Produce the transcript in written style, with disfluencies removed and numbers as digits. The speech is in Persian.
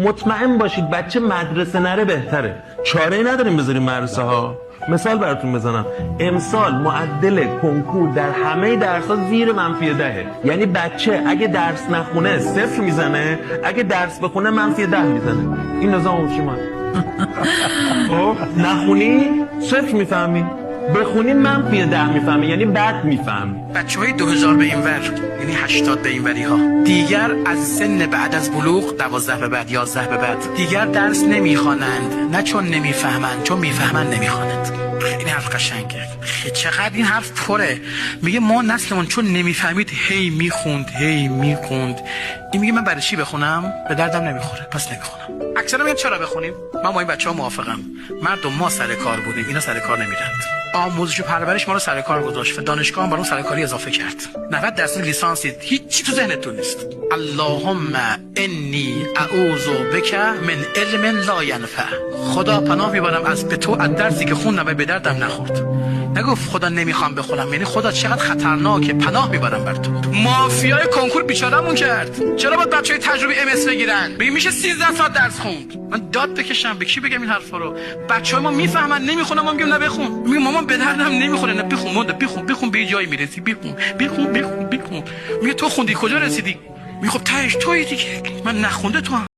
مطمئن باشید بچه مدرسه نره بهتره. چاره‌ای نداریم بذاریم مدرسه ها. مثال براتون بزنم، امسال معدل کنکور در همه درس‌ها زیر -10. یعنی بچه اگه درس نخونه 0 میزنه، اگه درس بخونه -10 میزنه. این نظام اوشیمان. خب نخونی 0 میفهمی، بخونی -10 میفهمی، یعنی بد میفهمی. بچه‌های 2000 به اینور، یعنی 80 به اینوری ها دیگر از سن بعد از بلوغ 12 به بعد 11 به بعد دیگر درس نمیخوانند، نه چون نمیفهمند، چون میفهمند نمیخوانند. این حرف قشنگه. چقدر این حرف پره. میگه ما نسلمون چون نمیفهمید هی میخوند. این میگه من برای چی بخونم؟ به دردم نمیخوره، پس نمیخونم. اکثرا میگن چرا بخونیم؟ من با این بچه‌ها موافقم. مردم ما سر کار بودیم، اینا سر کار نمیرند. آموزش و پرورش ما رو سر کار گذاشت و دانشگاه هم برام سر کاری اضافه کرد. 90% لیسانسید، هیچ تو ذهنتون نیست. اللهم انی اعوذ بک من علم لا ینفع. خدا پناه میبرم از به تو از درسی که خوندم و به دردم نخورد. نگفت خدا نمیخوام بخونم، یعنی خدا چقدر خطرناکه، پناه میبرم بر تو. مافیای کنکور بیچارهمون کرد. چرا باید بچهای تجربی MS بگیرن؟ بگی میشه 13 ساعت درس خوند. من داد بکشم به کی بگم این حرفا رو؟ بچهای ما میفهمن نمیخونن، ما میگیم نه بخون. میگم مامان به دردم نمیخوره، نه بخون، بخون به جایی میرسی، بخون. میگه تو خوندی کجا رسیدی؟ میگه خب تهش تویی دیگه، من نخونده تو هم.